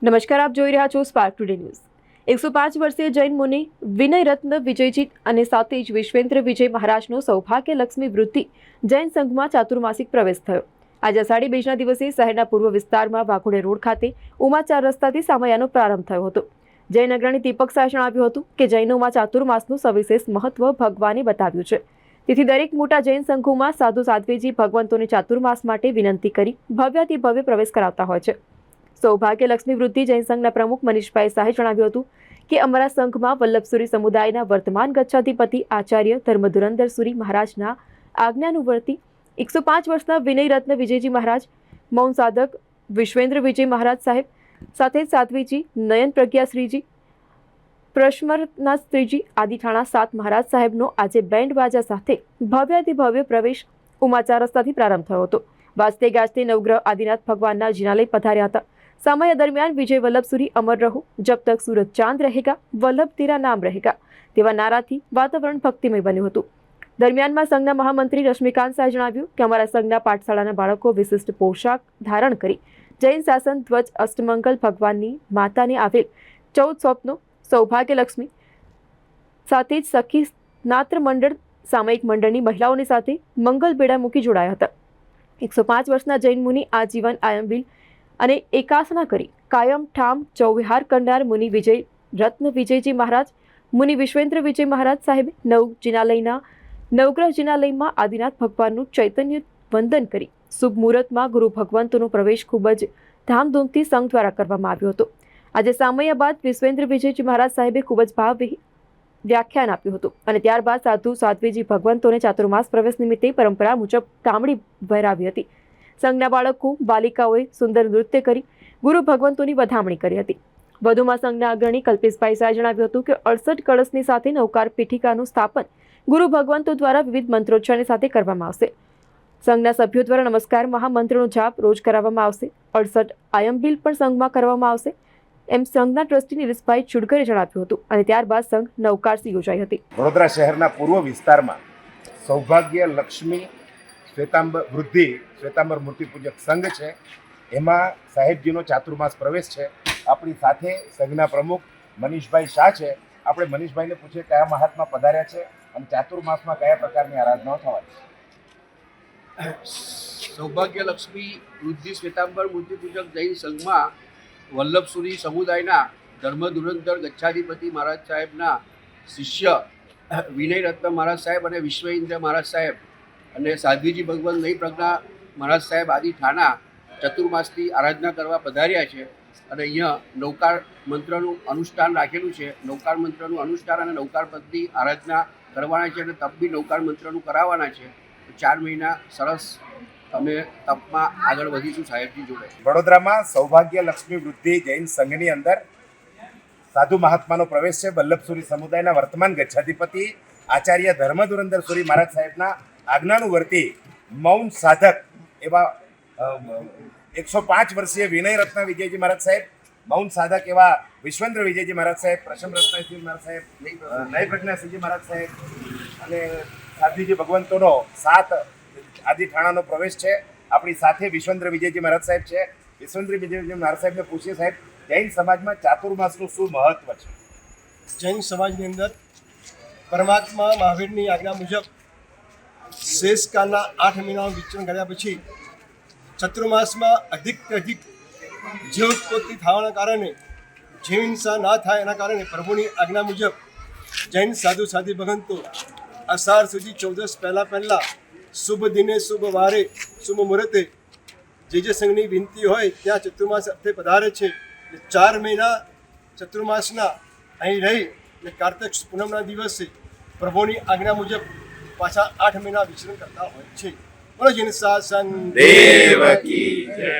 નમસ્કાર, આપ જોઈ રહ્યા છો સ્પાર્ક ટુડે ન્યૂઝ। 105 વર્ષીય જૈન મુનિ વિનય રત્ન વિજયજીત અને સાથે જ વિશ્વેન્દ્ર વિજય મહારાજનો સૌભાગ્ય લક્ષ્મી વૃદ્ધિ જૈન સંઘમાં ચાતુર્માસિક પ્રવેશ થયો। આજે અષાઢી બીજના દિવસે શહેરના પૂર્વ વિસ્તારમાં વાઘોડે રોડ ખાતે ઉમાચાર રસ્તાથી સામૈયાનો પ્રારંભ થયો હતો। જૈન અગ્રણી દીપક શાહે જણાવ્યું હતું કે જૈનોમાં ચાતુર્માસનું સવિશેષ મહત્વ ભગવાને બતાવ્યું છે, તેથી દરેક મોટા જૈન સંઘોમાં સાધુ સાધ્વીજી ભગવંતોને ચાતુર્માસ માટે વિનંતી કરી ભવ્યાતિ ભવ્ય પ્રવેશ કરાવતા હોય છે। સૌભાગ્ય લક્ષ્મી વૃદ્ધિ જૈન સંઘના પ્રમુખ મનીષભાઈ શાહે જણાવ્યું હતું કે અમારા સંઘમાં વલ્લભસુરી સમુદાયના વર્તમાન ગચ્છાધિપતિ આચાર્ય ધર્મધુરંધર સુરી મહારાજના આજ્ઞાનુવર્તી 105 વર્ષના વિનય રત્ન વિજયજી મહારાજ, મૌન સાધક વિશ્વેન્દ્ર વિજય મહારાજ સાહેબ સાથે સાધ્વીજી નયન પ્રજ્ઞાશ્રીજી, પ્રશ્મરનાથ શ્રીજી આદિ ઠાણા સાત મહારાજ સાહેબનો આજે બેન્ડ બાજા સાથે ભવ્યાતિ ભવ્ય પ્રવેશ ઉમાચાર રસ્તાથી પ્રારંભ થયો હતો। વાજતે ગાજતે નવગ્રહ આદિનાથ ભગવાનના જિનાલય પધાર્યા હતા। समय दरमियान विजय वल्लभसुरी अमर रहो, जब तक सूरज चांद रहेगा, वल्लभ तेरा नाम रहेगा तेवा नाराथी वातावरण भक्तिमय बन्યું હતું। દરમિયાનમાં સંઘના મહામંત્રી રશ્મિકાંત શાહે જણાવ્યું કે અમારા સંઘના પાઠશાળાના બાળકો વિશિષ્ટ પોશાક ધારણ કરી જૈન શાસન ધ્વજ અષ્ટમંગલ ભગવાનની માતાને આવેલ 14 સ્વપ્નો સૌભાગ્ય લક્ષ્મી સાથે જ સખી નાત્ર મંડળ સામયિક મંડળની મહિલાઓની સાથે મંગલ બેડા મૂકી જોડાયા હતા। 105 વર્ષના જૈન મુનિ આજીવન આયંબિલ અને એકાસના કરી કાયમ ઠામ ચૌવિહાર કરનાર મુનિ વિજય રત્ન વિજયજી મહારાજ, મુનિ વિશ્વેન્દ્ર વિજય મહારાજ સાહેબે નવગ્રહ જિનાલયમાં આદિનાથ ભગવાનનું ચૈતન્ય વંદન કરી શુભ મુહૂર્તમાં ગુરુ ભગવંતોનો પ્રવેશ ખૂબ જ ધામધૂમથી સંઘ દ્વારા કરવામાં આવ્યો હતો। આજે સામૈયા બાદ વિશ્વેન્દ્ર વિજયજી મહારાજ સાહેબે ખૂબ જ ભાવ વ્યાખ્યાન આપ્યું હતું અને ત્યારબાદ સાધુ સાધ્વીજી ભગવંતોને ચાતુર્માસ પ્રવેશ નિમિત્તે પરંપરા મુજબ કામડી વહેરાવી હતી। સંઘના બાળકો બાલિકાઓએ સુંદર નૃત્ય કરી ગુરુ ભગવંતોની વધામણી કરી હતી। વધુમાં સંઘના અગ્રણી કલ્પેશભાઈ શાહે જણાવ્યું હતું કે 68 કળશની સાથે નૌકાર પીઠિકાનું સ્થાપન ગુરુ ભગવંતો દ્વારા વિવિધ મંત્રોચ્ચારની સાથે કરવામાં આવશે। સંઘના સભ્યો દ્વારા નમસ્કાર મહામંત્રનો જાપ રોજ કરાવવામાં આવશે। 68 આયંબિલ પણ સંઘમાં કરવામાં આવશે એમ સંઘના ટ્રસ્ટી નિલેશભાઈ ચુડકરે જણાવ્યું હતું અને ત્યારબાદ સંઘ નવકારસી યોજાઈ હતી। વડોદરા શહેરના પૂર્વ વિસ્તારમાં સૌભાગ્ય લક્ષ્મી શ્વેતાંબર મૂર્તિ પૂજક સંઘ છે, એમાં સાહેબજીનો ચાતુર્માસ પ્રવેશ છે। આપણી સાથે સંઘના પ્રમુખ મનીષભાઈ શાહ છે। આપણે મનીષભાઈને પૂછીએ કયા મહાત્મા પધાર્યા છે અને ચાતુર્માસમાં કયા પ્રકારની આરાધનાઓ થવાની છે। સૌભાગ્ય લક્ષ્મી વૃદ્ધિ શ્વેતાંબર મૂર્તિ પૂજક જૈન સંઘમાં વલ્લભસુરી સમુદાયના ધર્મધુરંધર ગચ્છાધિપતિ મહારાજ સાહેબના શિષ્ય વિનય રત્ન મહારાજ સાહેબ અને વિશ્વેન્દ્ર મહારાજ સાહેબ અને સાધ્વીજી ભગવાન નઈ પ્રજ્ઞા મહારાજ સાહેબ આદિ ઠાણા ચતુર્માસની આરાધના કરવા પધાર્યા છે અને અહીંયા નૌકાર મંત્રનું અનુષ્ઠાન રાખેલું છે। નૌકાર મંત્રનું અનુષ્ઠાન અને નૌકાર પદની આરાધના કરવાના છે અને તપ બી નૌકાર મંત્રનું કરાવવાના છે। 4 મહિના સરસ અમે તપમાં આગળ વધીશું સાહેબજી જોડે। વડોદરામાં સૌભાગ્ય લક્ષ્મી વૃદ્ધિ જૈન સંઘની અંદર સાધુ મહાત્માનો પ્રવેશ છે। વલ્લભસુરી સમુદાયના વર્તમાન ગચ્છાધિપતિ આચાર્ય ધર્મધુરંધર સુરી મહારાજ સાહેબના આજ્ઞાનુવર્તી મૌન સાધક એવા 105 વર્ષીય વિનય રત્ન વિજયજી મહારાજ સાહેબ, મૌન સાધક એવા વિશ્વેન્દ્ર વિજયજી મહારાજ સાહેબ, પ્રશ્મરત્નજી મહારાજ સાહેબ, નય પ્રજ્ઞાશ્રીજી મહારાજ સાહેબ અને સાધ્વીજી ભગવંતોનો 7 આદિ ઠાણાનો પ્રવેશ છે। આપણી સાથે વિશ્વેન્દ્ર વિજયજી મહારાજ સાહેબ છે। વિશ્વેન્દ્ર વિજયજી મહારાજ સાહેબને પૂછીએ, સાહેબ જૈન સમાજમાં ચાતુર્માસનું શું મહત્વ છે? જૈન સમાજની અંદર પરમાત્મા મહાવીરની આજ્ઞા મુજબ શેષકાળના 8 મહિનાનું વિચરણ કર્યા પછી ચતુર્માસમાં અધિક જીવ ઉત્પત્તિ થવાના કારણે જીવ હિંસા ના થાય એના કારણે પ્રભુની આજ્ઞા મુજબ જૈન સાધુ સાધી ભગવંતો અષાઢ સુધી 14 પહેલાં શુભ દિને શુભ વારે શુભ મુહૂર્તે જે સંઘની વિનંતી હોય ત્યાં ચતુર્માસ અર્થે પધારે છે। 4 મહિના ચતુર્માસના અહીં રહી અને કાર્તિક પૂનમના દિવસે પ્રભુની આજ્ઞા મુજબ પાછા 8 મહિના વિચરણ કરતા હોય છે। બોલો જૈન શાસન દેવ કી જય।